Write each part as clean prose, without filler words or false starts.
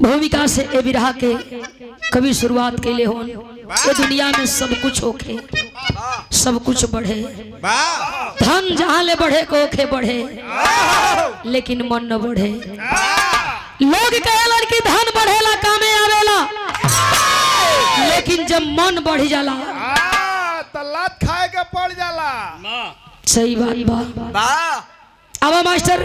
भूमिका से ए विरह के कभी शुरुआत के लिए हो ये दुनिया में सब कुछ होके सब कुछ बढ़े धन जहाँ ले बढ़े को ओखे बढ़े लेकिन मन न बढ़े। लोग कहेला कि धन बढ़ेला कामे आवेला लेकिन जब मन बढ़ जाला तो लात खाए के पड़ जाला। सही बात बा। अब मास्टर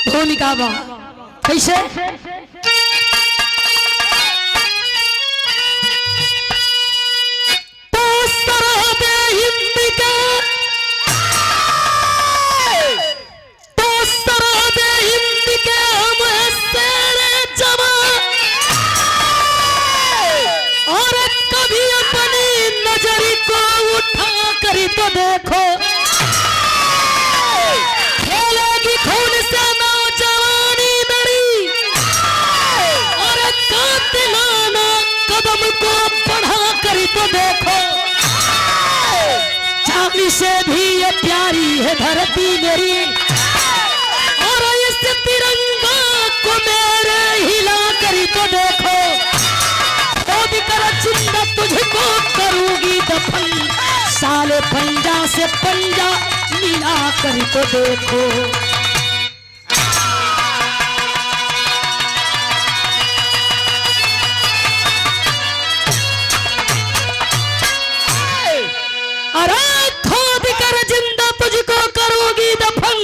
भूमिका बा कैसे और कभी अपनी नजर को उठा कर तो देखो खेलेगी खून से नौजवानी मेरी और कातिलाना कदम को बढ़ा कर तो देखो चांदी से भी ये प्यारी है धरती मेरी और इस तिरंगा को मेरे हिला कर तो देखो खोद कर जिंदा तुझको करूंगी दफन साले पंजा से पंजा मिला कर तो देखो। अरे खोद कर जिंदा तुझको करूंगी दफन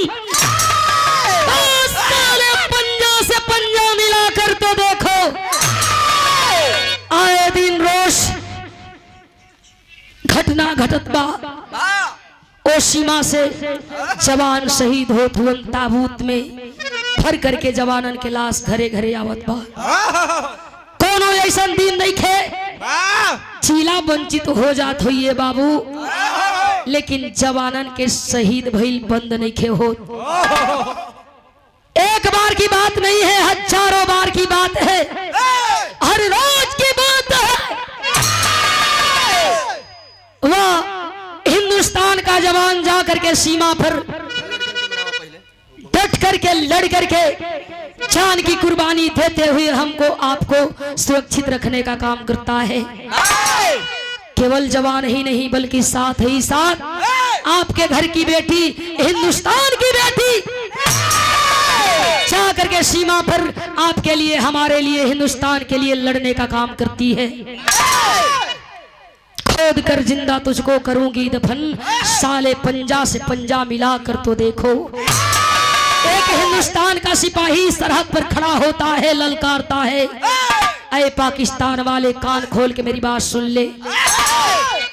साले पंजा से पंजा मिला कर तो देखो। आए दिन रोज घटना घटत बा ओ सीमा से जवान शहीद होत हुए ताबूत में भर करके जवानन के लाश घरे घरे आवत बा। कोनो ऐसा दिन नहीं खे चीला वंचित हो जात हुई बाबू लेकिन जवानन के शहीद भइल बंद नहीं खे हो। एक बार की बात नहीं है हजारों बार की बात है हर रोज की बात है। वह हिंदुस्तान का जवान जा करके सीमा पर डट करके लड़ करके जान की कुर्बानी देते हुए हमको आपको सुरक्षित रखने का काम करता है। केवल जवान ही नहीं बल्कि साथ ही साथ आपके घर की बेटी हिंदुस्तान की बेटी जा करके सीमा पर आपके लिए हमारे लिए हिंदुस्तान के लिए लड़ने का काम करती है। खोद कर जिंदा तुझको करूंगी दफन साले पंजा से पंजा मिला कर तो देखो। एक हिंदुस्तान का सिपाही सरहद पर खड़ा होता है ललकारता है ऐ पाकिस्तान वाले कान खोल के मेरी बात सुन ले।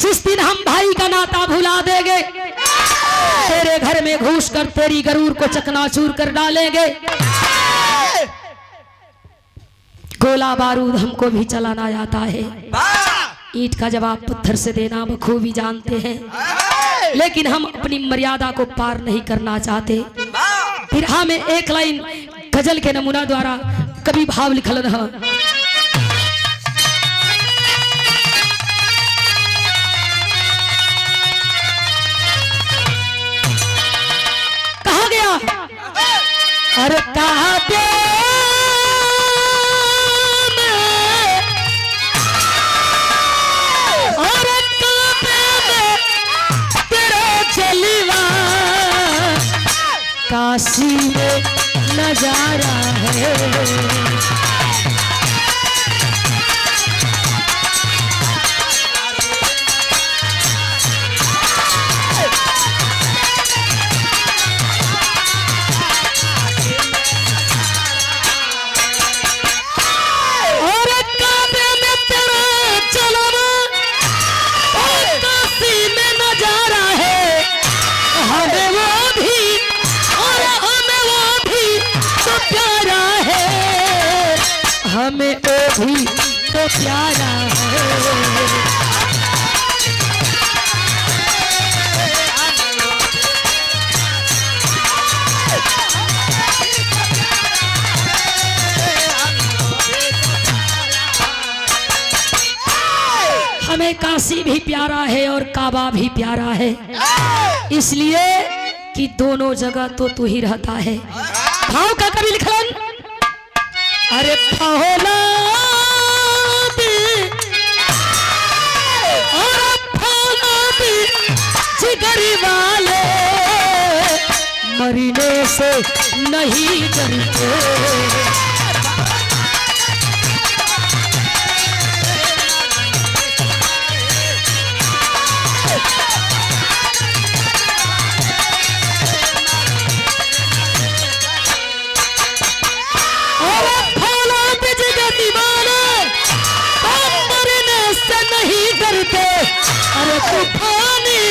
जिस दिन हम भाई का नाता भुला देंगे तेरे घर में घुस कर तेरी गरूर को चकनाचूर कर डालेंगे। गोला बारूद हमको भी चलाना आता है ईंट का जवाब पत्थर से देना बखूबी जानते हैं लेकिन हम अपनी मर्यादा को पार नहीं करना चाहते। फिर हमें एक लाइन गजल के नमूना द्वारा कभी भाव लिखल रहा। कहा गया अरे कहा पे काशी में नजारा है और काबे हमें वो भी तो प्यारा है। हमें काशी भी प्यारा है और काबा भी प्यारा है, इसलिए कि दोनों जगह तो तू ही रहता है। भाव का कवि लिखलन, अरे फौलाद जिगर वाले मरने से नहीं डरते। अरे तूफानी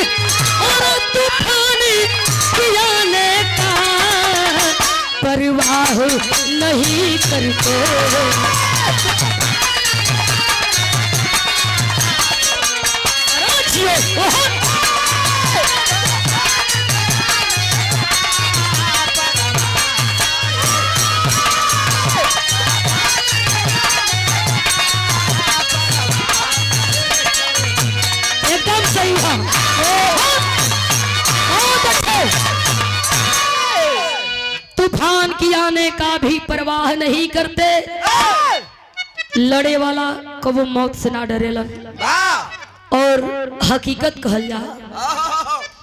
पियाने का परवाह नहीं करते। तूफान की आने का भी परवाह नहीं करते, लड़े वाला कबो मौत से ना डरेला। और हकीकत कहल जा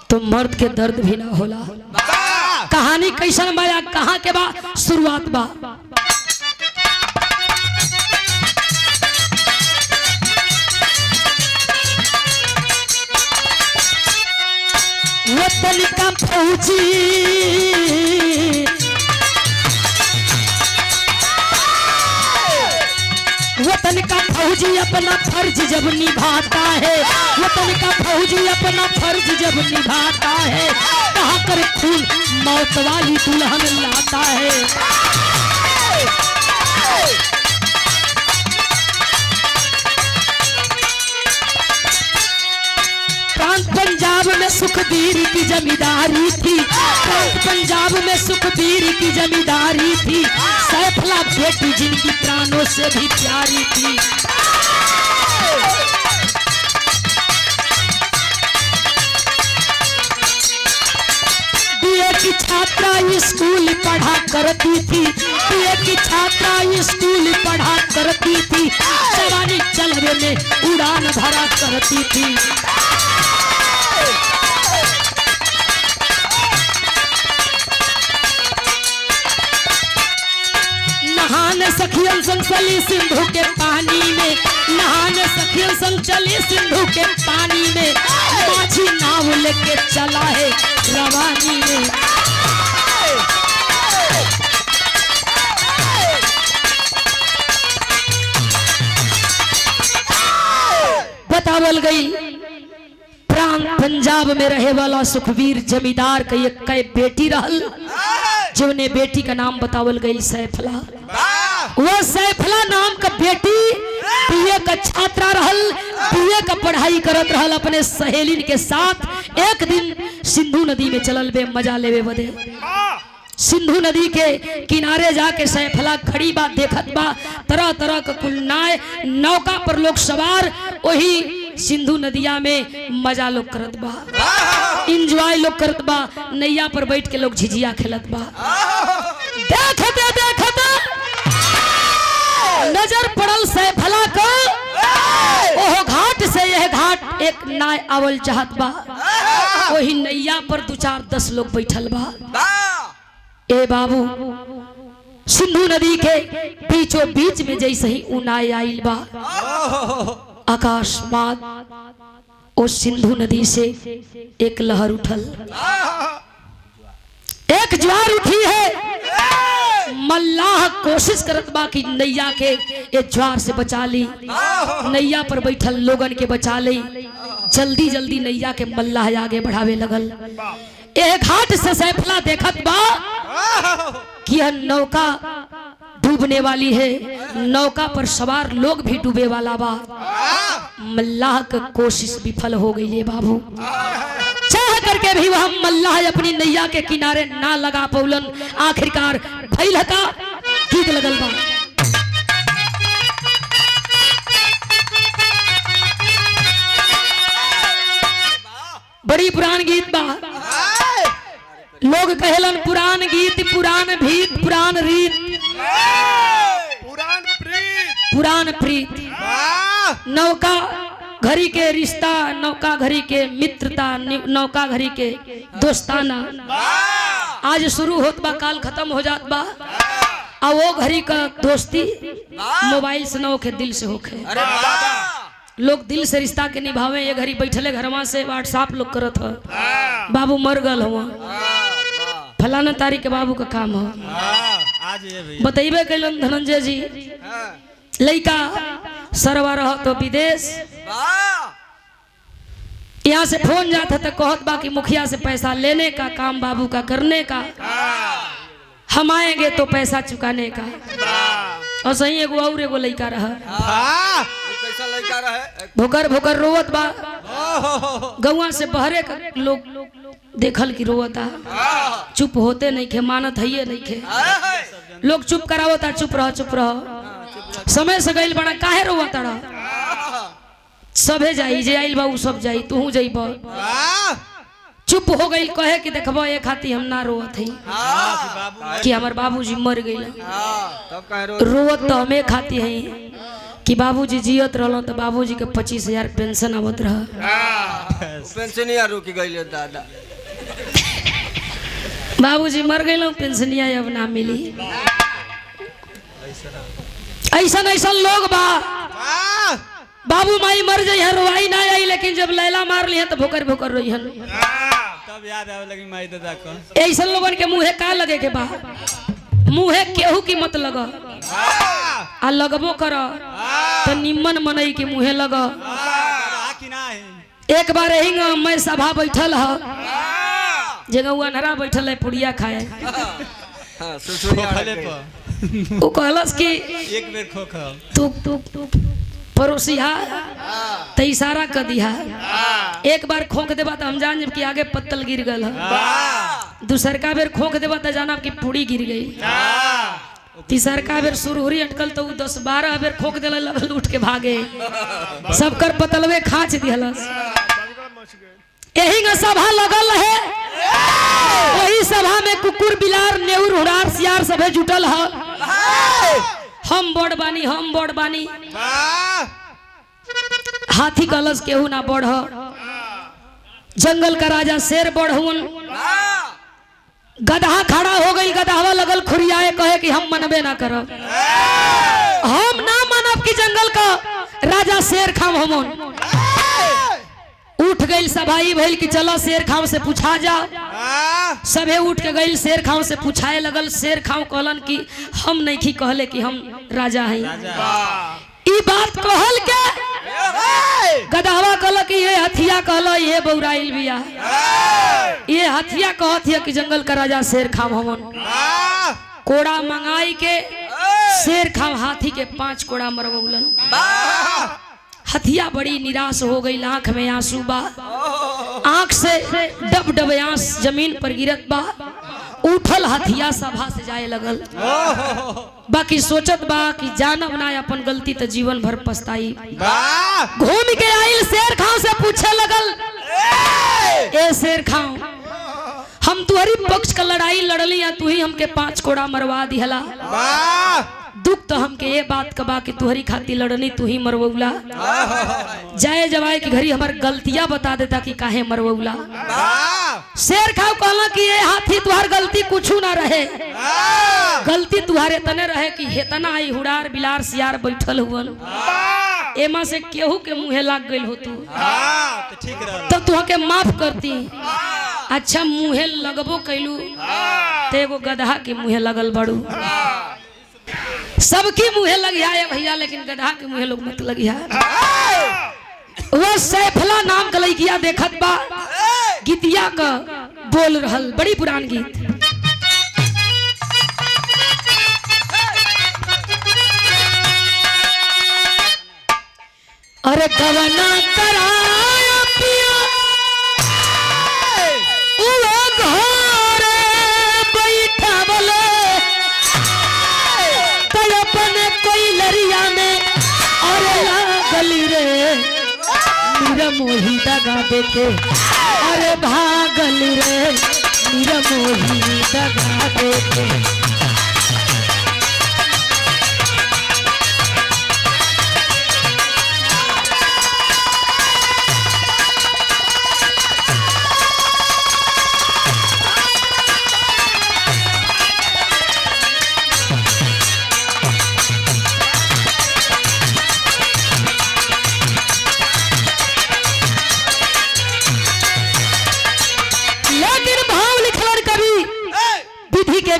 तो मर्द के दर्द भी ना होला। कहानी कैसन माया कहाँ के बा शुरुआत बा। वतन का फौजी वतन का फौजी अपना फर्ज जब निभाता है, वतन का फौजी अपना फर्ज जब निभाता है, कहाँ कर खून मौत वाली दुल्हन लाता है। पंजाब में सुखबीर की जमींदारी थी, पंजाब में सुखबीर की जमींदारी थी, सैफला बेटी जिनकी प्राणों से भी प्यारी थी। बीए की छात्रा स्कूल पढ़ा करती थी, बीए की छात्रा स्कूल पढ़ा करती थी, जवानी चलवे में उड़ान भरा करती थी। नहाने सखियन संग चली सिंधु के पानी में, नहाने सखियन संग चली सिंधु के पानी में, माझी नाव लेके चला है रवानी में। बतावल गई प्राण पंजाब में रहे वाला सुखबीर जमींदार का एक कै बेटी रहल, जिन्हें बेटी का नाम बतावल गई सैफला। वो सैफला नाम का बेटी बीए का छात्रा रहल, बीए का पढ़ाई करत रहल अपने सहेलिन के साथ। एक दिन सिंधु नदी में चलल बे मजा लेवे बदे। सिंधु नदी के किनारे जाके सैफला खड़ी बा, देखत बा तरह तरह का कुल नौका पर लोग सवार, वही सिंधु नदिया में मजा लोग करत बा, इंजॉय लोग करत बा, नैया पर बैठ के लोग झिझिया खेलत बा। देखते देखते नजर पड़ल सैफला को, ओह घाट से यह घाट एक नाय आवल चाहत बा, वही नैया पर 2-4-10 लोग बैठल बा। ए बाबू सिंधु नदी के बीचों बीच में जैसे ही उनाई आइल बा, आकाशमात और सिंधु नदी से एक लहर उठल, एक ज्वार उठी है। मल्लाह कोशिश करत बा कि नैया के ये ज्वार से बचा ली, नैया पर बैठल लोगन के बचा ली। जल्दी जल्दी नैया के मल्लाह आगे बढ़ावे लगल। एक घाट से सैफला देखत बा कि यह नौका डूबने वाली है, नौका पर सवार लोग भी डूबे वाला बा। मल्लाह की कोशिश विफल हो गई है बाबू, चाह करके भी वह मल्लाह अपनी नैया के किनारे ना लगा पौलन। आखिरकार भइल का गीत लगल बा। बड़ी पुरान गीत बा, लोग कहेलन पुरान गीत पुरान भीत पुरान रीत पुरान प्रीत। नौका घड़ी के रिश्ता, नौका घड़ी के मित्रता, नौका घड़ी के दोस्ताना आज शुरू होत बा, काल खत्म हो जात बा। और वो घड़ी का दोस्ती मोबाइल से न होके दिल से होके। लोग दिल से रिश्ता के निभावे, ये घड़ी बैठले घरवा से व्हाट्सएप लोग करत ह, बाबू मर गल हुआ, फलाना तारीख के बाबू का काम हो। बतइबे कैलन धनंजय जी, लड़का सरवा रह तो विदेश, यहाँ से फोन जाता तो कहत बा कि मुखिया से पैसा लेने का काम बाबू का करने का, हम आएंगे तो पैसा चुकाने का। और सही एगो और एगो लड़का रहा, भोकर भोकर रोवत बा। गौवा से बहरे का लोग देखल की रोवता, चुप होते नहीं खे, मानत है नहीं खे। लोग चुप करावता, चुप रह चुप रह। समय से गइल बड़ा, काहे रोवता रहा? सबे जाई, जे आइल बा उ सब जाई, तू जाइब। चुप हो गई, कहे कि देखबो एक खाती हम ना रोवत हई कि हमार बाबूजी मर गइल। रोवत तो हमें खाती हई कि बाबूजी जियत रहलो तो बाबूजी के 25,000 पेंशन आवत रहा। पेंशनिया रुक गइल दादा, बाबूजी मर गइल, पेंशनिया अब ना मिली। ऐसा ऐसा लोग बा, बाबू माई मर जाई रोवाई ना आई, लेकिन जब लैला मार ली है तो भोकर भोकर रोई हन। तब याद आवे लगी माई दादा को। ऐसा लोगन के मुँहे का लगे के बा, मुँहे केहू की मत लग, आ लगबो कर तो निम्मन मनई के मुँहे लग। एक बार यही मैं सभा बैठल ह, जगह अनहरा बैठल है पुड़िया खाए, वो कहलस कि एक बेर खोखा तू पड़ोसिया तो इशारा कर दिया, एक बार खोख देबा तो हम जान जब कि आगे पत्तल गिर गल, दूसर का बेर खोख देबा तो जाना कि पूड़ी गिर गई, तीसर का बेर सुरहुरी अटकल तो 10-12 बेर खोख दिल, लगल उठ के भागे, सबकर पतलवे खाँच दिहलस। यही का सभा लगल है, वही सभा में कुकुर बिलार नेउर हुरार सियार सभे जुटल है। हम बड़ बानी, हम बड़ बानी। हाथी कलश केहू ना बढ़, जंगल का राजा शेर बढ़ हुन। गधा खड़ा हो गई, गधावा लगल खुरियाए, कहे कि हम मनबे ना करब, हम ना मानब कि जंगल का राजा शेर खाम हमन। उठ गई सभाई भइल कि चलो शेर खाव से पूछा जा। सबे उठ के गई, शेर खाव से पूछाए लगल। शेर खाव कहलन कि हम नहीं की कहले कि हम राजा हैं। ई बात कहल के गधावा कहल कि ये हथिया कहल ये बौराइल बिया, ये हथिया कहत है कि जंगल का राजा शेर खाव हमन। कोड़ा मंगाई के शेर खाव हाथी के 5 कोड़ा मरवौलन। हथिया बड़ी निराश हो गई, आंख में आंसू बा, आंख से डब डब आंस जमीन पर गिरत बा। उठल हथिया सभा से जाए लगल, बाकी सोचत बा कि जानब ना अपन गलती तो जीवन भर पछताई। घूम के आइल शेर खाव से पूछे लगल, ए शेर खाव, हम तुहरी पक्ष का लड़ाई लड़ली या तू ही हमके 5 कोड़ा मरवा दिहला। दुख तो हमके ये बात का बा कि तुहरी खाती लड़नी तू ही मरवौला। जाए जवाए की घड़ी हमार गलतियां बता देता कि काहे मरवौला। शेर खाव कहला कि ये हाथी तुहार गलती कुछ ना रहे, गलती तुहारे तने रहे कि हेतना आई हुड़ार बिलार सियार बैठल हुवन, एमा से केहू के मुँहे लाग गइल हो तू, तब तुहके माफ करती। अच्छा मुँहे लगबो कैलू ते एगो गधा के मुँहे लगल बड़ू। सबकी मुँहे लगिया भैया, लेकिन गधा के मुँहे लोग मत लगिया। वो सैफला नाम का लड़किया देखत बा, गीतिया का बोल रहल, बड़ी पुरान गीत। अरे गवना कराया पिया उलो घरे बैठा बोले तो अपने कोई लरिया में अरे गली रे मेरा मोही दगा देके अरे भागल रे मेरा मोही दगा देके।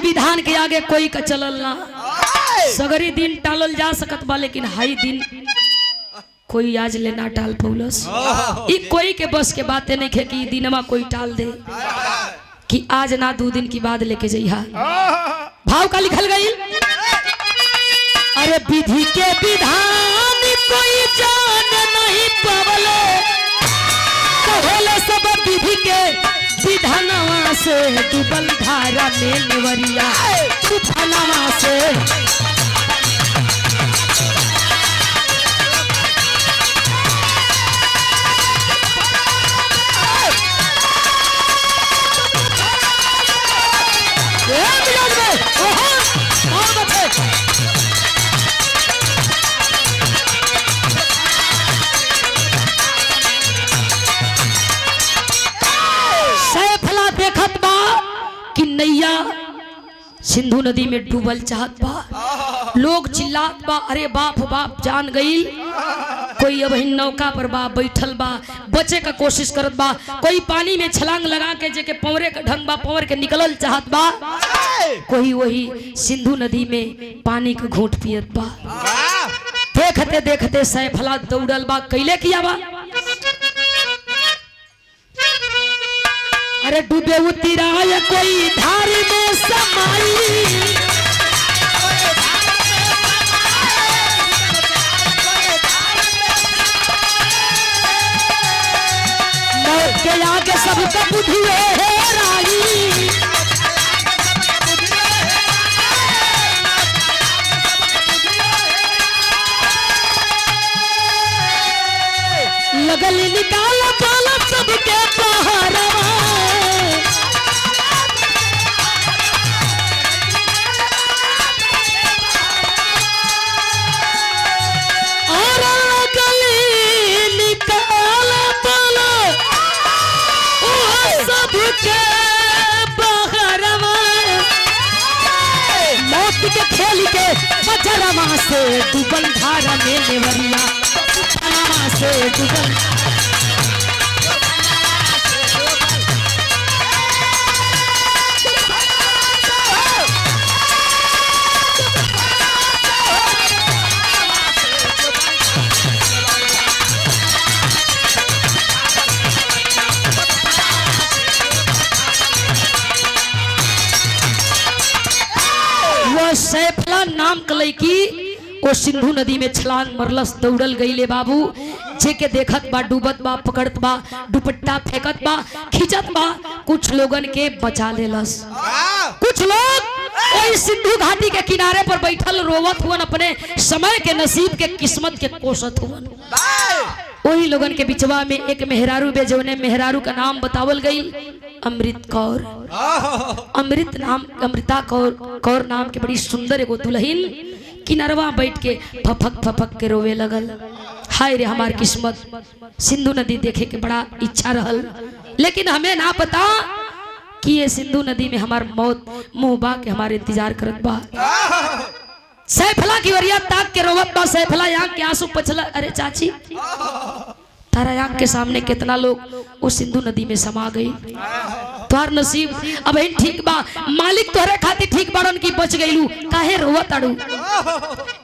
विधान के आगे कोई का चलल ना सगरी दिन टालल जा सकत बा लेकिन हाई दिन कोई आज ले ना टाल पौलस। ई कोई के बस के बातें नहीं खे कि दिनमा कोई टाल दे कि आज ना 2 दिन की बाद लेके जइहा। भाव का लिखल गई अरे विधि के विधान कोई जान नहीं पावले कहले सब विधि के विधानवा से डूबल धारा में नेवरिया तूफानवा से नैया सिंधु नदी में डूबल चाहत बा लोग चिल्लात बा अरे बाप बाप जान गई कोई अब नौका पर बा बैठल बा बचे का कोशिश करत बा कोई पानी में छलांग लगा के जेके पवरे का ढंग बा पवर के निकलल चाहत बा कोई वही सिंधु नदी में पानी का घूंट पियत बा। देखते देखते सैफला दौड़ल बा कैले किया बा अरे डूबे उतिराय कोई धार में समाई मौत के आगे सबका बुद्धि हेराई लगल निकाल पाला सबके बाहर के खेल के बजरमा से डूबल धारा में नेवरिया से डूबल सैफला नाम कलई की वो सिंधु नदी में छलांग मरलस दौड़ल गईले बाबू जेके देखत बा डूबत बा पकड़त बा दुपट्टा फेंकत बा खींचत बा कुछ लोगन के बचा लेलस। कुछ लोग वही सिंधु घाटी के किनारे पर बैठल रोवत हुवन अपने समय के नसीब के किस्मत के कोसत हुवन। वही लोगन के बिचवा में एक मेहरारू बे जौने मेहरारू का नाम बतावल गई अमृत कौर। अमृता कौर नाम के बड़ी सुंदर एगो दुल्हन किनारवा बैठ के फफक फफक के रोवे लगल। हाय रे हमार किस्मत सिंधु नदी देखे के बड़ा इच्छा रहल लेकिन हमें ना पता कि ये सिंधु नदी में हमार मौत मुंह बा के हमारे इंतजार करत बा। सैफला की वरिया ताक के रोवत बा सैफला आंख के आंसू पछला। अरे चाची तारा आंख के सामने कितना लोग उस सिंधु नदी में समा गई। तोहर नसीब अब ठीक बा मालिक तोहरे खातिर ठीक बाड़न की बच गईलू काहे रोवत अड़ू।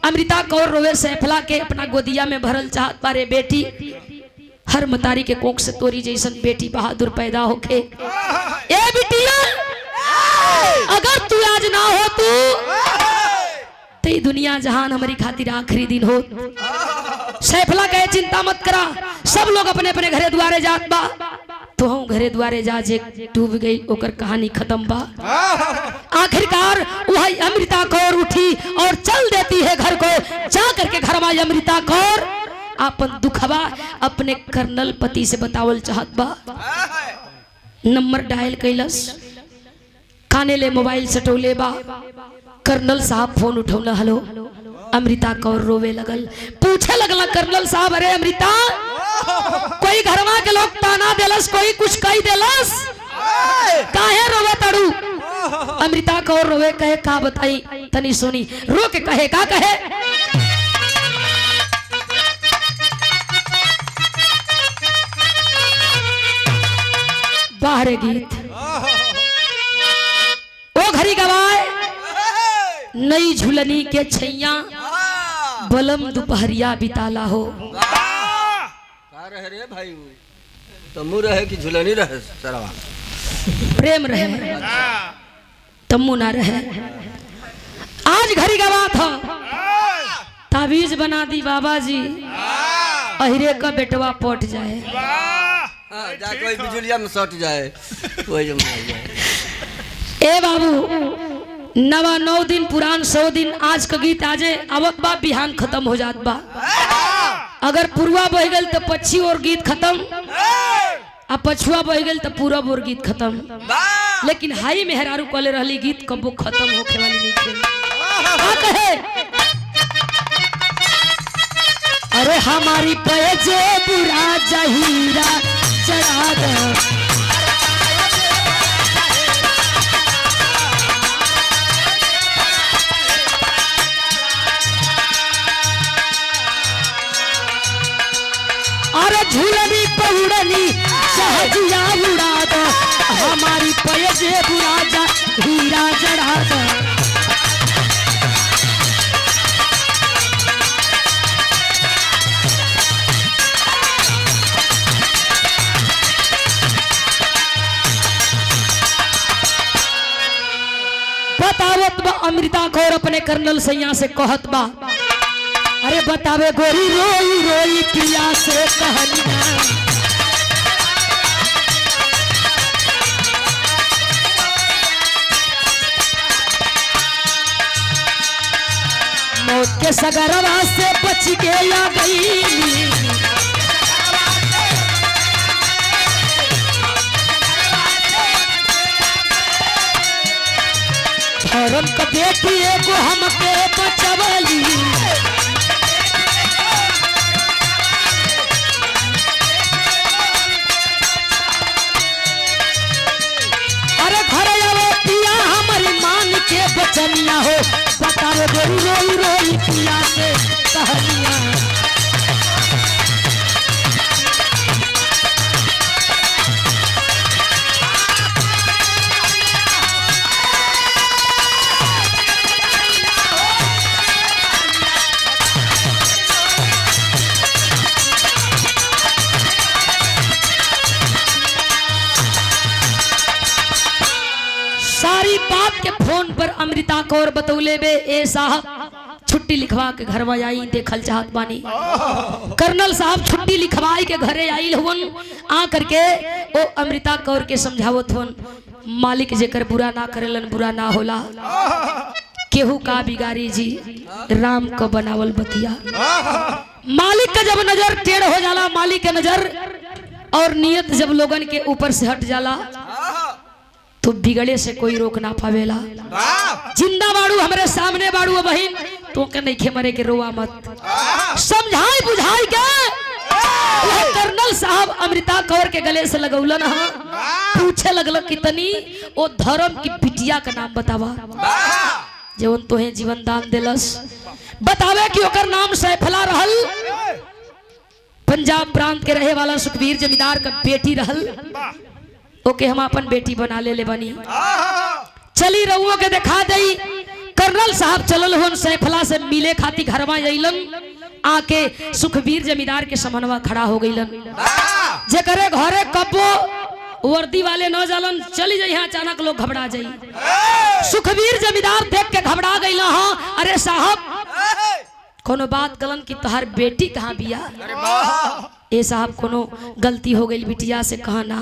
अमृता कौर रोवे सैफला के अपना गोदिया में भरल चाहत बारे बेटी हर मतारी के कोख से तोरी जैसन बेटी बहादुर पैदा होके। ए बिटिया अगर तू आज ना हो तू दुनिया जहान हमारी खातिर आखिरी दिन हो। सैफला कहे चिंता मत करा, सब लोग अपने अपने घरे द्वारे जात बा, तो हम घरे द्वारे जा जे डूब गई ओकर कहानी खत्म बा। आखिरकार वही अमृता कौर उठी और चल देती है घर को। जा करके घर में अमृता कौर अपन दुखबा अपने कर्नल पति से बतावल चाहत बा। नंबर डायल कैलस, काने ले मोबाइल सटोले बा। कर्नल साहब फोन उठौला, हेलो। अमृता कौर रोवे लगल, पूछे लगला कर्नल साहब, अरे अमृता कोई घरवा के लोग ताना देलस, कोई कुछ कही देलस, काहे रोवे तड़ू? अमृता कौर रोवे, कहे का बताई तनी सुनी। रो के कहे का कहे, बाहर गीत ओ घड़ी गवाए नई झुलनी के छैया बलम दोपहरिया बिताला हो। का रहे रे भाई, तम्मू रहे कि झुलनी रहे सरवा? प्रेम रहे तम्मू ना रहे। आज घड़ी गवा था, ताबीज बना दी बाबा जी, अहिरे का बेटवा पट जाए, जा कोई बिजुलिया में सट जाए, कोई जम जाए। ए बाबू नवा 9 दिन पुरान 100 दिन, आज का गीत आजे आवत बा, बिहान खत्म हो जात बा। अगर पूर्वा बह गल तो पश्चिम और गीत खत्म, अब पछुआ बह गल तो पूरब और गीत खत्म। लेकिन हाई मेहरारू कले रहली गीत कबो खत्म होखे वाली नहीं थी। का कहे, अरे हमारी पैजे बुरा जहीरा चढ़ा दो, झूलनी पहुड़नी सहजिया उड़ा दो, हमारी पैजे बुरा जा हीरा जड़ा दो। बतावत बा अमृता कौर अपने कर्नल सैया से कहत बा, अरे बतावे गोरी रोई रोई पिया से कहनिया, मौत के सगरवा से बच के आ गई, धर्म का बेटी एगो हमके बचवली, बचनिया हो, बतावे गोरी रोई रोई पिया से कहनिया। सारी बात के फोन पर अमृता कौर बतौले बे, ए साहब छुट्टी लिखवा के घर में आई, देखल चाहत बानी। कर्नल साहब छुट्टी लिखवाई के घरे आइल हुन, आ करके ओ अमृता कौर के समझावत हुन, मालिक जेकर बुरा ना करेलन बुरा ना होला, केहू का बिगारी जी, राम को बनावल बतिया। मालिक का जब नजर टेढ़ हो जाला, मालिक के नजर और नियत जब लोगन के ऊपर से हट जाला, तो बिगड़े से कोई रोक ना पावेला। जिंदा बाड़ू हमारे सामने बाड़ू बहन, तो के नहीं खे मरे के रोवा मत, समझाई बुझाई के। कर्नल साहब अमृता कौर के गले से लगौलन, पूछे लगल कितनी ओ धर्म की बिटिया का नाम बतावा, जो तोहे जीवन दान दिलस। बतावे कि ओकर नाम सैफला रहल, पंजाब प्रांत के रहे वाला सुखबीर जमींदार का बेटी रहल। ओके हम अपन बेटी बना ले बनी, चली रहुओं के दिखा दई। कर्नल साहब चलल हुन सैफला से मिले खाती घर में अइलन, आके सुखबीर जमींदार के समनवा खड़ा हो गइलन। जे करे घरे कब्बो वर्दी वाले न जालन, चली जाई, अचानक लोग घबरा जाई। सुखबीर जमींदार देख के घबरा गइल, हाँ अरे साहब कोनो बात कलन की तोहार बेटी कहाँ बिया? अरे वाह ए साहब कोनो गलती हो गई बिटिया से कहा ना,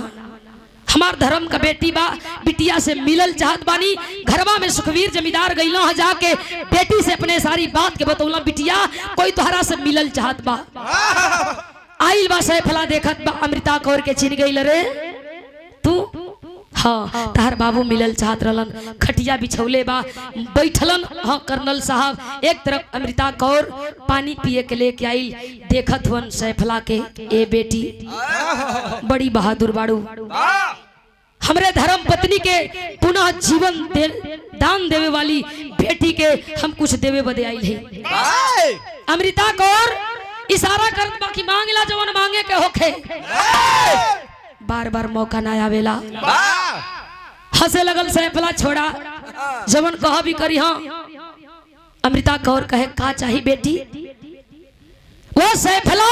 हमार धर्म का बेटी बा, बिटिया से मिलल चाहत बानी। घरवा में सुखवीर जमींदार गइलो ह जाके बेटी से अपने सारी बात के बतौला, बिटिया कोई तोहरा से मिलल चाहत बा। आइल बा सैफला देखत बा अमृता कौर के चिन गइल रे तू। हाँ तहार बाबू मिलल चाहत रहलन, खटिया बिछौले बा बैठलन। हाँ कर्नल साहब एक तरफ अमृता कौर पानी पिए के लेके आई, देखत हुन सैफला के, ए बेटी बड़ी बहादुर बाड़ू, हमरे धर्म पत्नी के पुनः जीवन दान देवे वाली बेटी के हम कुछ देवे बदे आई है। अमृता कौर इशारा करत बाकी मांगला जवन मांगे के होखे, बार बार मौका ना आवेला। हंसे लगल सैफला, छोड़ा जवन कह भी करी। हाँ अमृता कौर कहे का चाहिए बेटी? वो सैफला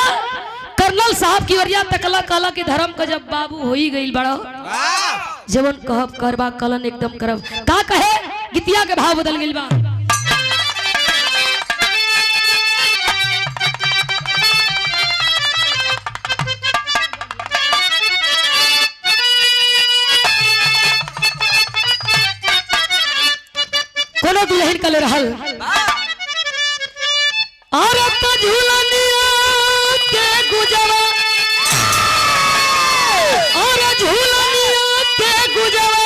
कर्नल साहब की वरिया तकला कहला कि धर्म का जब बाबू हो ही गई बड़ा, जवन कहब करबा कलन एकदम करब। का कहे? गीतिया के भाव बदल गइल बा। कोनो दुल्हन कल रहल और तो झूलनिया के गुजरा, और झूलनिया के गुजरा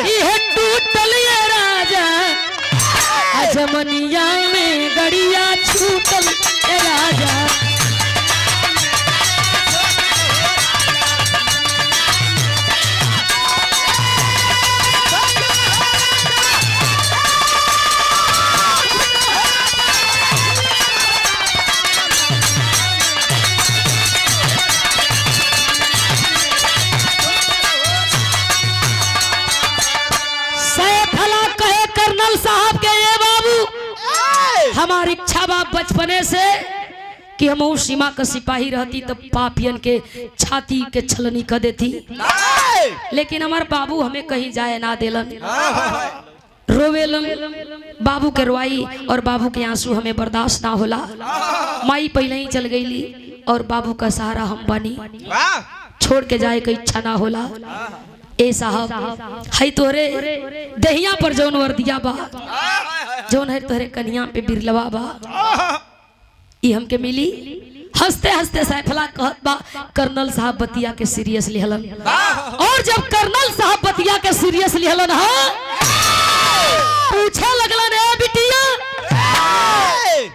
ये टूटल ये राजा, अजमनिया में गड़िया छूटल ये राजा। साहब के ये बाबू हमारी इच्छा बा बचपने से कि हम सीमा का सिपाही रहती तब पापियन के छाती के छलनी कर देती, लेकिन हमारे बाबू हमें कहीं जाए ना देलन। रोवेलन बाबू के रोवाई और बाबू के आंसू हमें बर्दाश्त ना होला। माई पहले ही चल गईली और बाबू का सहारा हम बनी, छोड़ के जाए का इच्छा ना होला। ए साहब है तोरे दहिया पर जौन वर्दिया बा, जौन है तोरे कन्या पे बिरलवा बा, ई हमके मिली। हंसते हंसते सैफला कहत बा कर्नल साहब बतिया के सीरियस लिहलन, और जब कर्नल साहब बतिया के सीरियस लिहलन हाँ पूछे लगलन, ए बिटिया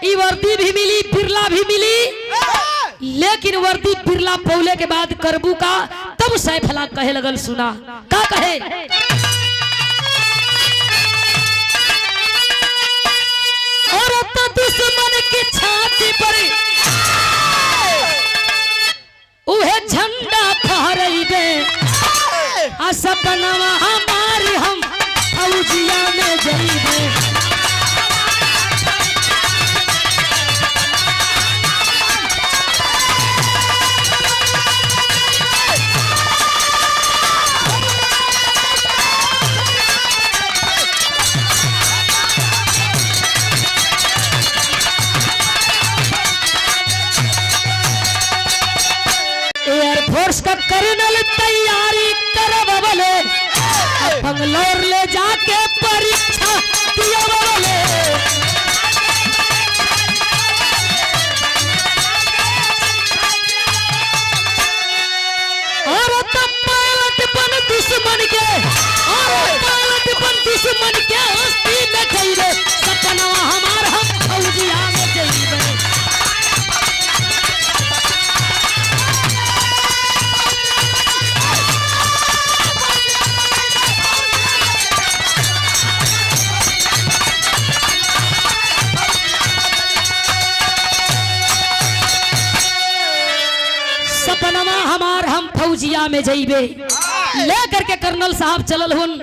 ई वर्दी भी मिली बिरला भी मिली, लेकिन वर्दी बिरला पौले के बाद करबू का? तब सैफला कहे लगल, सुना का कहे? और तो दुश्मन की छाती पर उहे झंडा फहराइबे, आ सपनवा हमारी हम फौजिया में जइबे। एयरफोर्स का कर्नल तैयारी करवले, बंगलोर ले जाके परीक्षा दियवले। और तब पायलट बन दुश्मन के, और पायलट बन दुश्मन के हस्ती में जइबे, सपनवा हमार हम फौजिया में जइबे। सपनवा हमार हम फौजिया में जइबे लेकर के कर्नल साहब चलल हुन,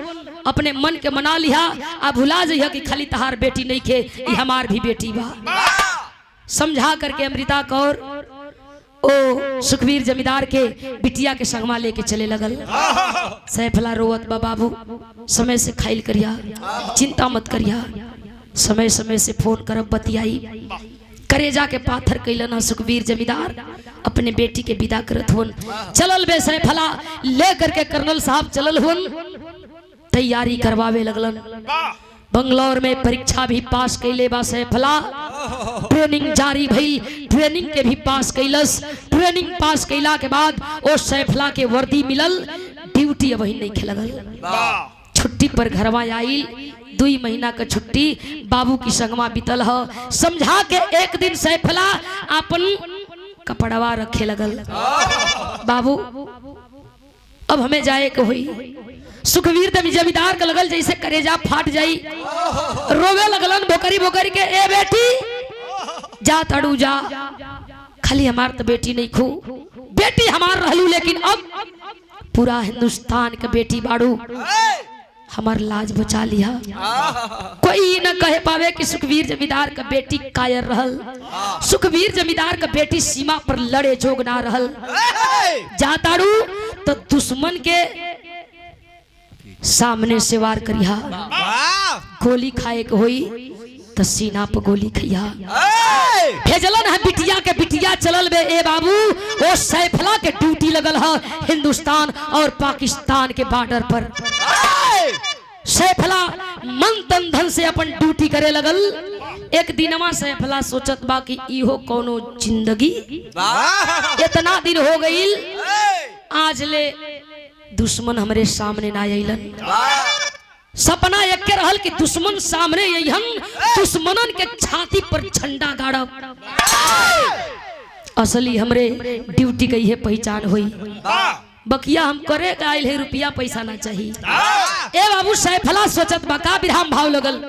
अपने मन के मना लिया। आ भुला जइहा कि खाली तहार बेटी नहीं खे, ई हमार भी बेटी बा। समझा करके अमृता कौर ओ सुखवीर जमींदार के बिटिया के संगमा लेके चले लगल। सैफला रोवत बा, बाबू समय से खाइल करिया, चिंता मत करिया, समय समय से फोन करब बतियाई करेजा के पाथर कैलन सुखवीर जमींदार अपने बेटी के विदा करत हुन चलल बे सैफला ले करके कर्नल साहब चलल हुन तैयारी करवावे लगलन बंगलौर में परीक्षा भी पास कैले बा सैफला ट्रेनिंग जारी भई ट्रेनिंग के भी पास कैलस ट्रेनिंग पास कैला के बाद ओ सैफला के वर्दी मिलल ड्यूटी अब नहीं खेलगल छुट्टी पर घरवा आई 2 महीना का छुट्टी बाबू की संगमा बीतल ह समझा के एक दिन सैफला अपन कपड़वा रखे लगल बाबू अब हमें जाए के हुई सुखवीर जमींदार का लगल जैसे करेजा फाट जाई रोवे लगलन भोकरी भोकरी के ए बेटी जा तड़ू जा खाली हमार तो बेटी नहीं खू बेटी हमार रहलू लेकिन अब पूरा हिंदुस्तान का बेटी बाड़ू हमार लाज बचा लिया कोई न कहे पावे कि सुखवीर जमींदार का बेटी कायर रहल सुखवीर जमींदार का बेटी सीमा पर लड़े जोग ना रहल जाताड़ू तो दुश्मन के सामने से वार करिया गोली खाए के होई तो सीना पर गोली खैया भेजलन है बिटिया के बिटिया चलल बे ए बाबू वो सैफला के ड्यूटी लगल है हिंदुस्तान और पाकिस्तान के बॉर्डर पर सैफला मन तन धन से अपन ड्यूटी करे लगल एक दिनमा सैफला सोचत बा कि इहो कोनो जिंदगी इतना दिन हो गईल आज ले दुश्मन हमरे सामने ना आइलन सपना एक के रहल कि दुश्मन सामने यहन दुश्मनन के छाती पर झंडा गाड़ब असली हमरे ड्यूटी कही है पहचान हुई बकिया हम करे आयल है रुपया पैसा ना चाहिए ए बाबू सैफला सोचत बका विराम भाव लगल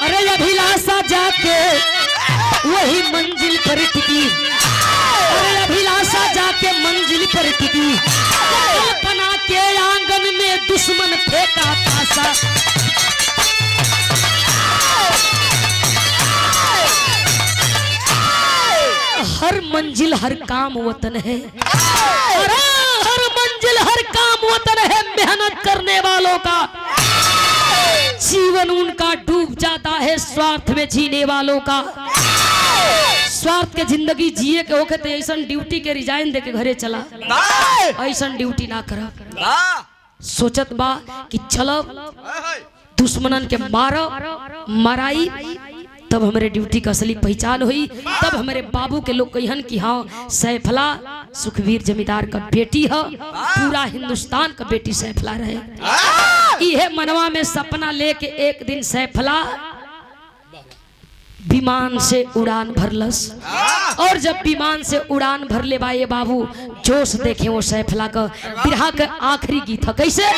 अरे अभिलाषा जाके वही मंजिल पर टिकी अरे अभिलाषा जाके मंजिल पर टिकी कल्पना के आंगन में दुश्मन फेंका पासा हर मंजिल हर काम वतन है अरे हर मंजिल हर काम वतन है मेहनत करने वालों का जीवन उनका डूब जाता है स्वार्थ में जीने वालों का स्वार्थ के जिंदगी जिए के होके तो ऐसा ड्यूटी के रिजाइन दे के घरे चला ऐसा ड्यूटी ना करा सोचत बा कि चलो दुश्मनन के मारो मराई तब हमारे ड्यूटी का असली पहचान हुई तब हमारे बाबू के लोग कहन कि हाँ सैफला सुखवीर जमींदार का बेटी है पूरा हिंदुस्तान का बेटी सैफला रहे इहे मनवा में सपना लेके एक दिन सैफला विमान से उड़ान भरलस और जब विमान से उड़ान भर ले बाए बाबू जोश देखे वो सैफला का बिरहा का आखिरी गीत है कैसे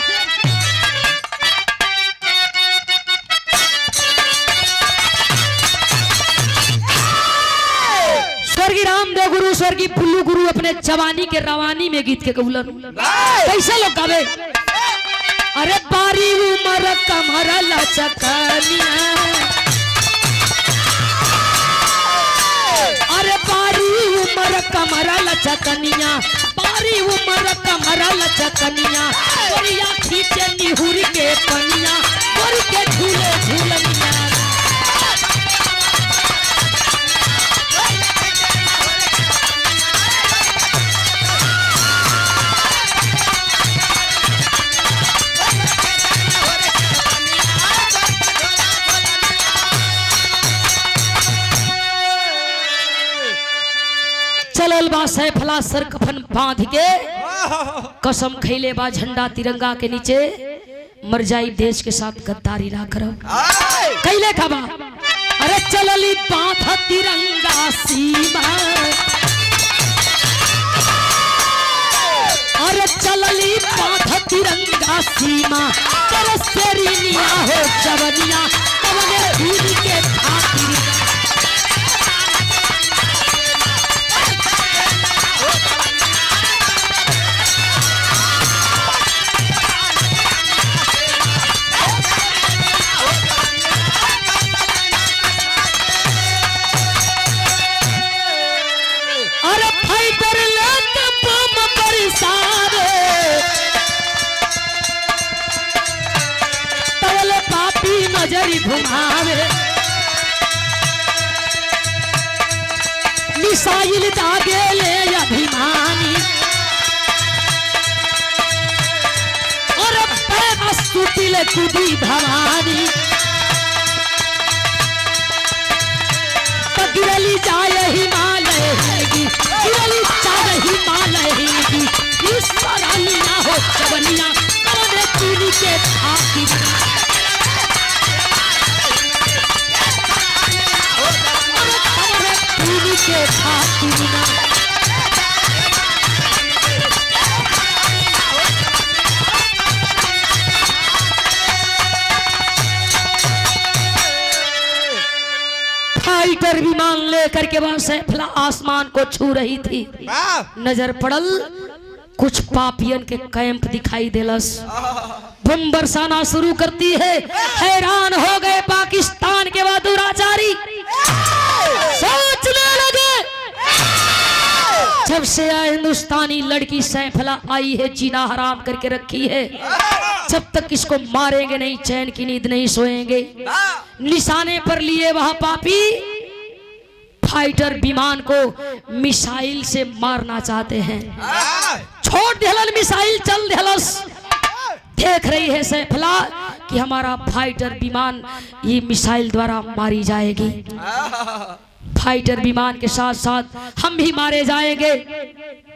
स्वर्गीय रामदेव गुरु स्वर्गीय पुल्लू गुरु अपने जवानी के रवानी में गीत के कबूलन कैसे लोग गावे अरे बारी उमर कमर लचकनिया अरे बारी उमर कमर लचकनिया बारी उमर कमर लचकनिया गोरिया खींचे निहुर के पनिया गोरी के झूले झूलनिया चलल बा सैफला सर कफन बांध के कसम खैले बा झंडा तिरंगा के नीचे मर जाई देश के साथ गद्दारी ना करब कैले खबा अरे चलली बांध तिरंगा सीमा अरे चलली बांध तिरंगा सीमा कर सेरिनिया हो जवनिया तवने खून के खातिर नजर घुमावे मिसाइल दागे ले अभिमानी और बस टूटिल कूदी भवानी गिरली जाए हिमालय की गिरली जाए हिमालय की इस सरानी ना हो चवनिया कौन पीली के खाकी पीली के खाकी ना फाइटर विमान लेकर के वहां सैफला आसमान को छू रही थी। नजर पड़ल कुछ पापियन के कैंप दिखाई देलस। बम बरसाना शुरू करती है। हैरान हो गए पाकिस्तान के बाद दुराचारी सोचने लगे जब से हिंदुस्तानी लड़की सैफला आई है जीना हराम करके रखी है। जब तक इसको मारेंगे नहीं चैन की नींद नहीं सोएंगे। निशाने पर लिए वहां पापी फाइटर विमान को मिसाइल से मारना चाहते हैं। छोड़ दिहलन मिसाइल चल दिहलस। देख रही है सैफला कि हमारा फाइटर विमान ये मिसाइल द्वारा मारी जाएगी। फाइटर विमान के साथ साथ हम भी मारे जाएंगे।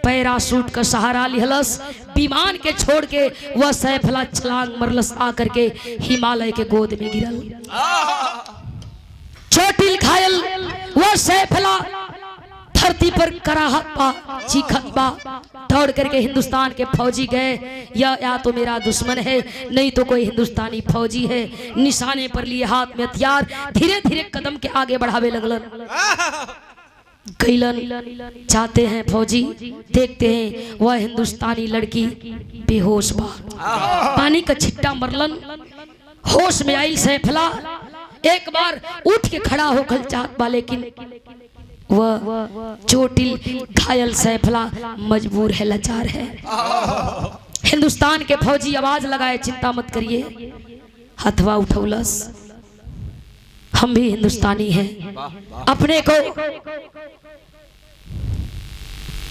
पैराशूट का सहारा लिहलस। विमान के छोड़ के वह सैफला छलांग मरलस आकर के हिमालय के गोद में गिरल। चोटिल घायल वह सैफला धरती पर कराहत बा चीखत बा। दौड़ करके हिंदुस्तान के फौजी गए। या तो मेरा दुश्मन है नहीं तो कोई हिंदुस्तानी फौजी है। निशाने पर लिए हाथ में हथियार धीरे धीरे कदम के आगे बढ़ावे लगलन। कैलन चाहते हैं फौजी। देखते हैं वह हिंदुस्तानी लड़की बेहोश बा। पानी का छिट्टा मरलन। होश में आई सैफला एक बार उठ के खड़ा होकर चाहत बा लेकिन वह चोटिल घायल सैफला मजबूर है लाचार है। हिंदुस्तान के फौजी आवाज लगाए चिंता मत करिए। हथवा उठौलस। हम भी हिंदुस्तानी हैं। अपने को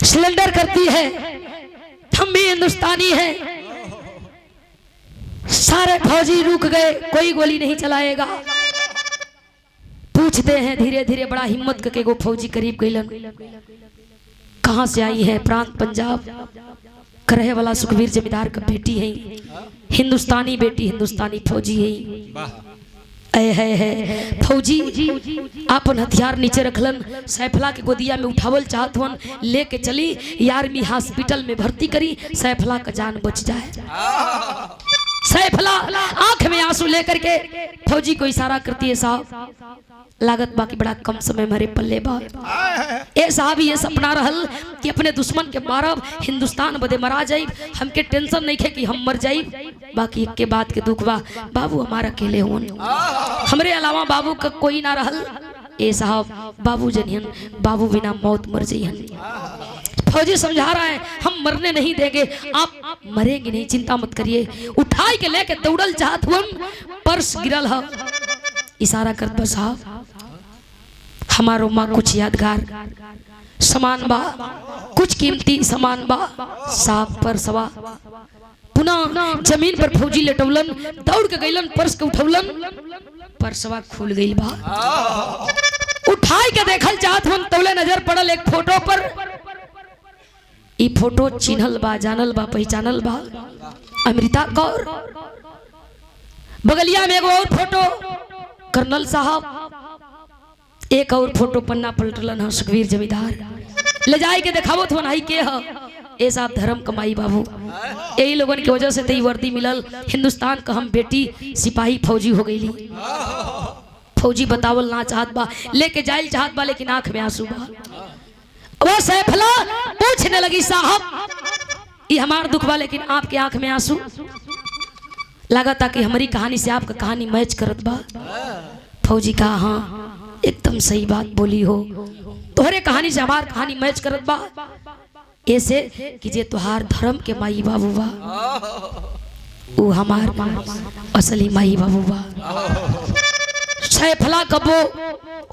सिलेंडर करती है। हम भी हिंदुस्तानी हैं। सारे फौजी रुक गए। कोई गोली नहीं चलाएगा। पूछते हैं धीरे धीरे बड़ा हिम्मत करके वो फौजी करीब गईलन। कहां से आई है? प्रांत पंजाब करहे वाला सुखबीर जमींदार का बेटी है। हिंदुस्तानी बेटी हिंदुस्तानी फौजी है। है फौजी अपन हथियार नीचे रखलन। सैफला के गोदिया में उठावल चाहत हन। लेके चली आर्मी हॉस्पिटल में भर्ती करी। सैफला का जान बच जाए। सैफला आंख में आंसू लेकर के फौजी को इशारा करती है। साहब लागत बाकी बड़ा कम समय हमारे पल्ले बा। ए साहब ये सपना रहल कि अपने दुश्मन के मारब हिंदुस्तान बदे मरा जाई। हमके टेंशन नहीं है कि हम मर जाई। बाकी एक के बात के दुख बा बाबू हमारा अकेले होन। हमरे अलावा बाबू का कोई ना रहल। ए साहब बाबू जनियन बाबू बिना मौत मर जाइहन। फौजी समझा रहा है हम मरने नहीं देंगे। आप मरेंगे नहीं चिंता मत करिए। उठाई के लेके दौड़ल चाहत हुन। पर्स गिरल है। इशारा कर बस साहब हमारो माँ कुछ यादगार सामान बा कुछ कीमती सामान बा। साहब पर्सवा पुनः जमीन पर फौजी लेटौलन। दौड़ के गईलन पर्स के उठौलन। पर्सवा खुल गई बा। उठाई के देखल चाहत हुन। तौले नजर पड़ल एक फोटो पर। ई फोटो चिन्हल बा जानल बा पहचानल बा अमृता कौर। बगलिया में एगो और फोटो कर्नल साहब। एक और फोटो पन्ना पलटलन है सुखबीर जमींदार। ले जाए के देखावो तो नहीं के है। ए साहब धर्म कमाई बाबू। यही लोगन की वजह से तई वर्दी मिलल। हिंदुस्तान का हम बेटी सिपाही फौजी हो गई। फौजी बतावल ना चाहत बा लेके जाइल चाहत बा लेकिन आंख में आंसू बा। वो सैफला पूछने लगी साहब ये हमार दुख बा लेकिन आपके आंख में आंसू। लगा था कि हमारी कहानी से आपका कहानी मैच करत बा। फौजी कहा हाँ एकदम सही बात बोली हो। तोहरे कहानी से हमार कहानी मैच करत बा। ऐसे कि जे तुहार धर्म के माई बाबू बा वो हमार असली माई बाबू बा। सैफला कबो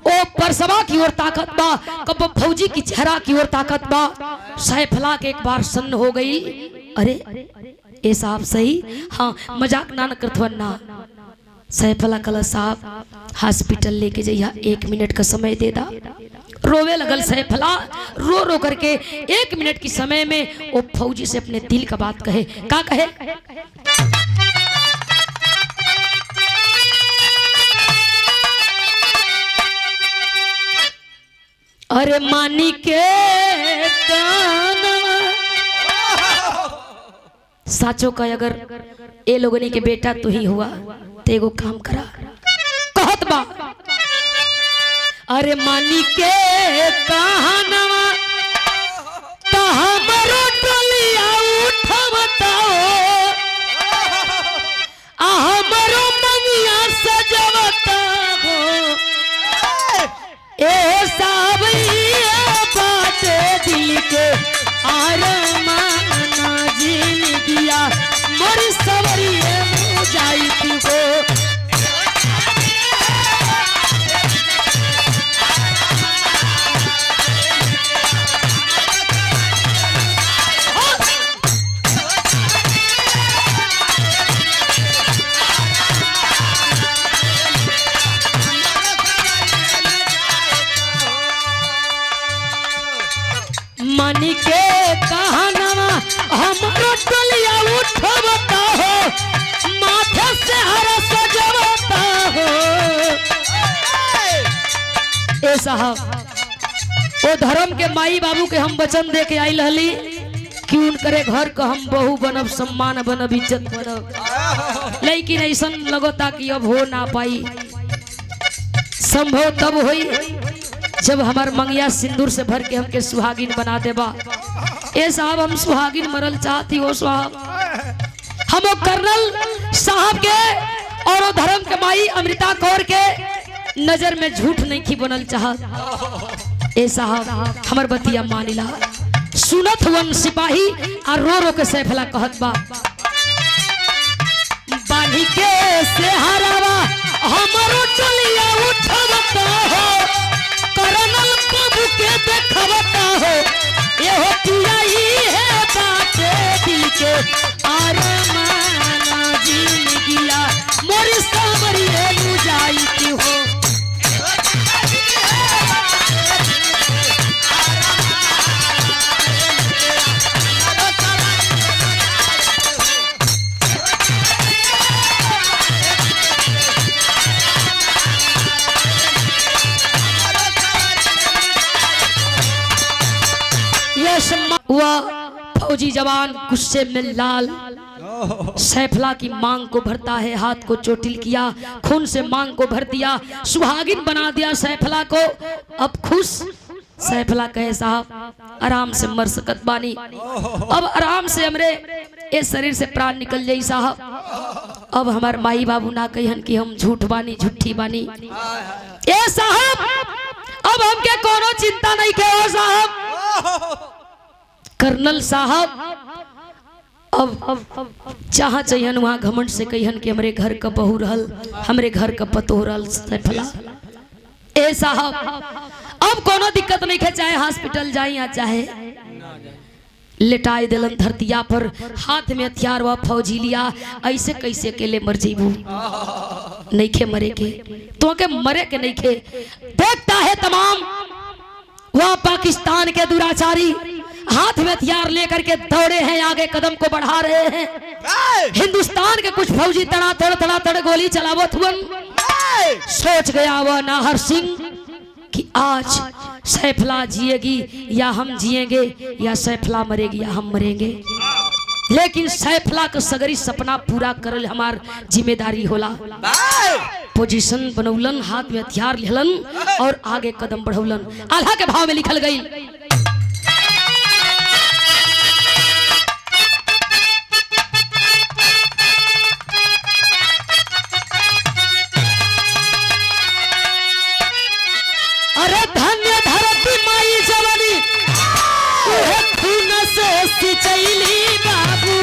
ओ परसवा की ओर ताकत बा, कबो फौजी की चेहरा की ओर ताकत बा। सैफला के एक बार सन्न हो गई, अरे ए साहब सही, हाँ मजाक ना करत वरना। सैफला कल साहब हॉस्पिटल लेके जइया, 1 मिनट का समय दे दा। रोवे लगल सैफला, रो रो करके 1 मिनट की समय में वो फौजी से अपने दिल का बात कहे। का कहे? अरे मानी के कानवा, साचो का अगर ए लोगनी के बेटा तू ही हुआ तो एगो काम करा। कहत बा, अरे मानी के कानवा तो हमरो टलिया उठवताओ, आ हमरो मंगिया सजवता हो। ए साबिया बाटे दिल के आरमाना जिंदगिया मोरी सवरिए जाई तू हो। मानी के कहनवा हमरो टलिया उठवता हो, माथे से हर सजवता हो। ए साहब ओ धर्म के माई बाबू के हम वचन दे के आइल हली कि उनकरे घर का हम बहू बनब, सम्मान बनब, इज्जत बनब, लेकिन ऐसा लगता कि अब हो ना पाई। संभव तब होई जब हमार मंगिया सिंदूर से भर के हमके सुहागिन बना देबा। ए साहब हम सुहागिन मरल चाहती हो साहब, हम कर्नल साहब के और धर्म के माई अमृता कौर के नजर में झूठ नहीं की बनल चाहत। ए साहब हमर बतिया मानिला। सुनत वन सिपाही आ रो रो के सैफला कहत बा, बानी के से हरावा हमरो चलिया उठवता हो, कर्नल बाबू के देखवता हो। ये हो पिया ही है बाटे दिल के आरमाना जिंदगिया मोरी सावरिए नु जाईती हो। वह फौजी जवान गुस्से में लाल सैफला की मांग को भरता है, हाथ को चोटिल किया, खून से मांग को भर दिया, सुहागिन बना दिया सैफला को। अब खुश सैफला कहे साहब आराम से मर सकत बानी, अब आराम से हमरे इस शरीर से प्राण निकल जाई साहब। अब हमार माई बाबू ना कहन कि हम झूठ बानी, झूठी बानी। ए साहब अब हमके कोनो चिंता नहीं के हो साहब। कर्नल साहब अब जहाँ चाहिए वहाँ घमंड से कहन कि हमरे घर का बहू रहल, हमरे घर का पतो रहल सैफला। ए साहब अब कोनो दिक्कत नहीं है, चाहे हॉस्पिटल जाए या चाहे लेटाई दिलन धरतिया पर, हाथ में हथियार व फौजी लिया। ऐसे कैसे अकेले मर जीबू, नहीं खे मरे के तो के मरे के नहीं खे। देखता है तमाम वह पाकिस्तान के दुराचारी हाथ में हथियार लेकर के दौड़े हैं, आगे कदम को बढ़ा रहे हैं। हिंदुस्तान के कुछ फौजी तड़ा गोली चलावत हुन। सोच गया वह नाहर सिंह कि आज सैफला जिएगी या हम जिएंगे, या सैफला मरेगी या हम मरेंगे। लेकिन सैफला का सगरी सपना पूरा करल हमार जिम्मेदारी होला। पोजीशन बनौलन, हाथ में हथियार लेलन और आगे कदम बढ़ौलन। आल्हा के भाव में लिखल गई, अरे धन्य धरती माई जवानी खून से सिंचैली बाबू।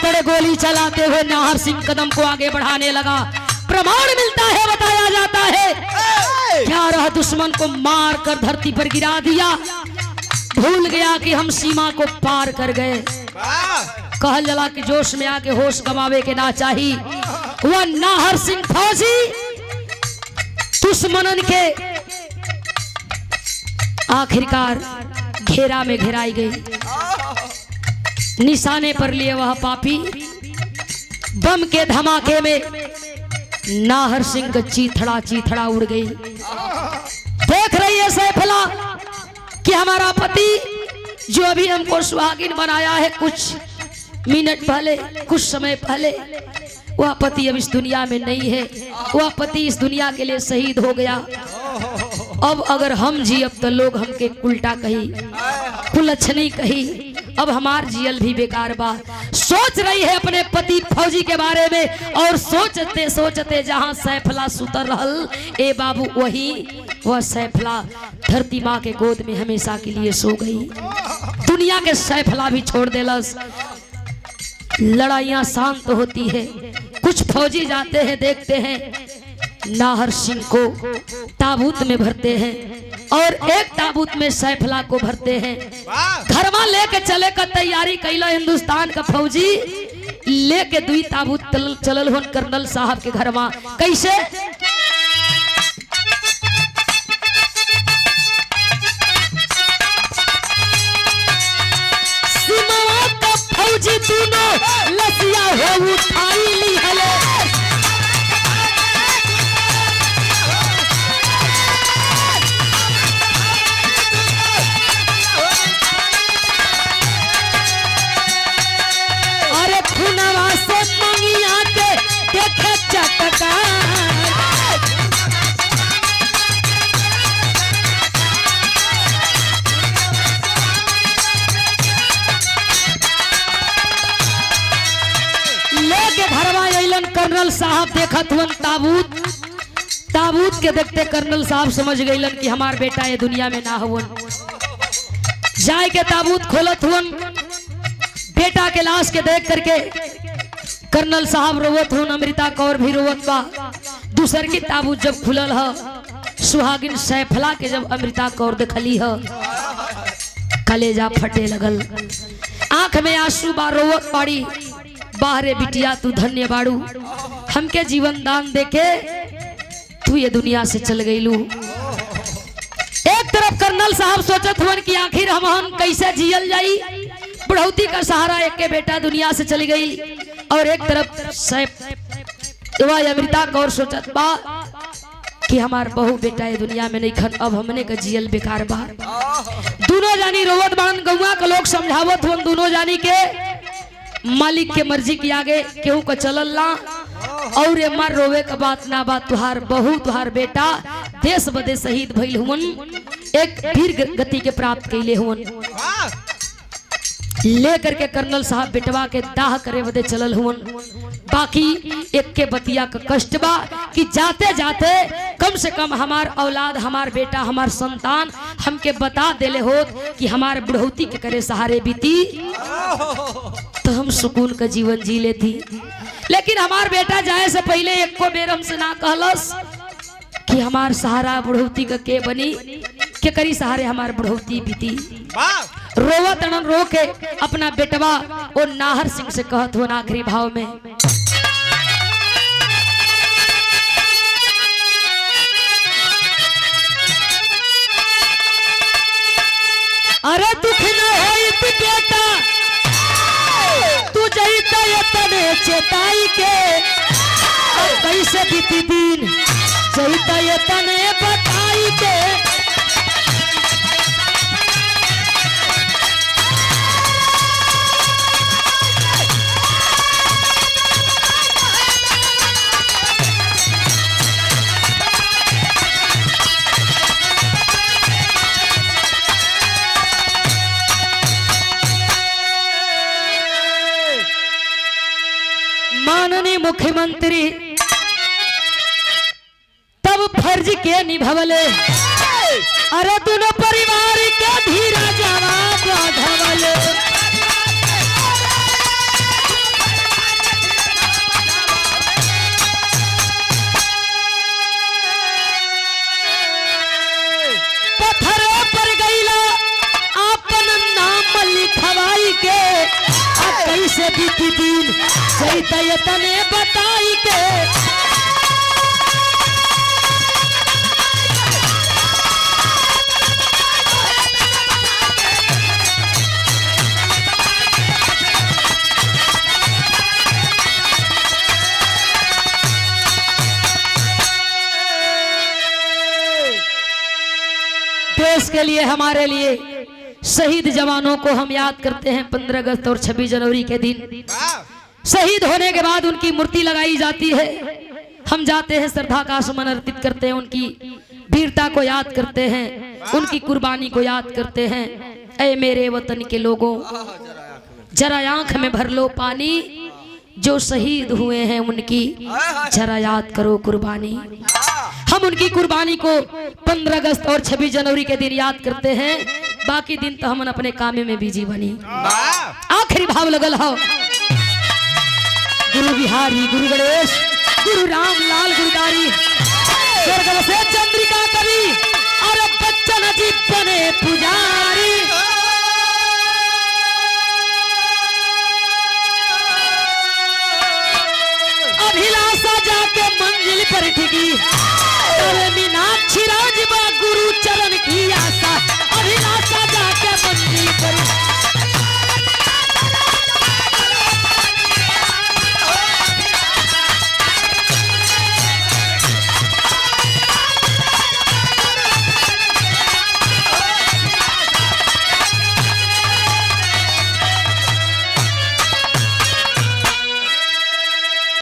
पड़े गोली चलाते हुए नाहर सिंह कदम को आगे बढ़ाने लगा। प्रमाण मिलता है, बताया जाता है 11 दुश्मन को मार कर धरती पर गिरा दिया। भूल गया कि हम सीमा को पार कर गए। कहल जला कि जोश में आके होश गवावे के ना चाहिए। वह नाहर सिंह फौजी दुश्मनन के आखिरकार घेरा में घेराई गई। निशाने पर लिए वह पापी बम के धमाके में नाहर सिंह का चीथड़ा चीथड़ा उड़ गई। देख रही है सैफला कि हमारा पति जो अभी हमको सुहागिन बनाया है, कुछ मिनट पहले, कुछ समय पहले, वह पति अब इस दुनिया में नहीं है। वह पति इस दुनिया के लिए शहीद हो गया। अब अगर हम जी अब तो लोग हमके उल्टा कही, कुलच्छनी कही। अब हमार जियल भी बेकार बा। सोच रही है अपने पति फौजी के बारे में, और सोचते सोचते जहां सैफला सुतर रहल, ए बाबू वही वह सैफला धरती माँ के गोद में हमेशा के लिए सो गई। दुनिया के सैफला भी छोड़ देलस। लड़ाइयां शांत होती है। कुछ फौजी जाते हैं, देखते हैं नाहर सिंह को ताबूत में भरते हैं और एक ताबूत में सैफला को भरते हैं। घरवा लेके चले का तैयारी कैला हिंदुस्तान का फौजी, लेके दुई ताबूत चलल होन कर्नल साहब के घरवा। कैसे? सीमा का फौजी दोनों लसिया हो उठाई ली हले। कर्नल साहब देखत हुन ताबूत के देखते कर्नल साहब समझ गईलन कि हमार बेटा ये दुनिया में ना हुन। जाए के ताबूत खोलत हुन, बेटा के लाश के देख करके कर्नल साहब रोवत हुन, अमृता कौर भी रोवत बा। दूसर की ताबूत जब खुलल ह, सुहागिन सैफला के जब अमृता कौर देखली ह, कलेजा फटे लगल, आंख में आंसू बा, रोवत बाड़ी। बाहरे बिटिया तू धन्य बाड़ू, हमके जीवन दान देके तू ये दुनिया से चल गईलू। एक तरफ कर्नल साहब सोचत हुए कि आखिर हम कैसे जियल जाई, बुढ़ौती का सहारा एक के बेटा दुनिया से चली गई। और एक तरफ अमृता कौर सोचत बा कि हमार बहू बेटा ये दुनिया में नहीं खन, अब हमने का जियल बेकार बा। दोनों जानी रोवत बान, गौवा के लोग समझावत हुन दोनों जानी के मालिक के मर्जी के आगे केहू का चलल ना। और ये मर रोवे का बात ना बात, तुहार बहू तुहार बेटा देश बदे शहीद भइल हुन, एक वीर गति के प्राप्त कैले हुन। लेकर के कर्नल साहब बेटवा के दाह करे बदे चलल हुन। बाकी एक के बतिया का कष्ट बा कि जाते जाते कम से कम हमार औलाद, हमार बेटा, हमार संतान हमके बता देले होत कि हमारे बुढ़ौती के करे सहारे बीती तो हम सुकून का जीवन जी लेती। लेकिन हमार बेटा जाए से पहले एक को बेर हमसे ना कहलस कि हमार सहारा बुढ़ौती का के बनी, के करी सहारे हमार बुढ़ौती बीती। रोवा तड़न रो के अपना बेटवा और नाहर सिंह से कहत हो आखिरी भाव में, अरे दुख न होई बेटा तू जईता तने चेताई के, कैसे बीती दिन जईता तने बताई के। माननीय मुख्यमंत्री तब फर्ज के निभवले, अरे दोनों परिवार के धीरा जवाब धवले। बीती दिन जैतय तने बताई के देश के लिए हमारे लिए शहीद जवानों को हम याद करते हैं 15 अगस्त और 26 जनवरी के दिन शहीद होने के बाद उनकी मूर्ति लगाई जाती है। हम जाते हैं श्रद्धा का सुमन अर्पित करते हैं, उनकी वीरता को याद करते हैं, उनकी कुर्बानी को याद करते हैं। ऐ मेरे वतन के लोगों जरा आंख में भर लो पानी, जो शहीद हुए हैं उनकी जरा याद करो कुर्बानी। हम उनकी कुर्बानी को 15 अगस्त और 26 जनवरी के दिन याद करते हैं, बाकी दिन तो हम अपने कामे में बिजी बनी। आखिरी भाव लगल हो गुरु बिहारी गुरु गणेश गुरु राम लाल गुरुदारी स्वर्ग से चंद्रिका कवि और बच्चन जी बने पुजारी। अभिलाषा जाके मंजिल पर टिकी, मीनाक्षी राजबा गुरु चरण की आशा। अभिलाषा जाके मंजिल पर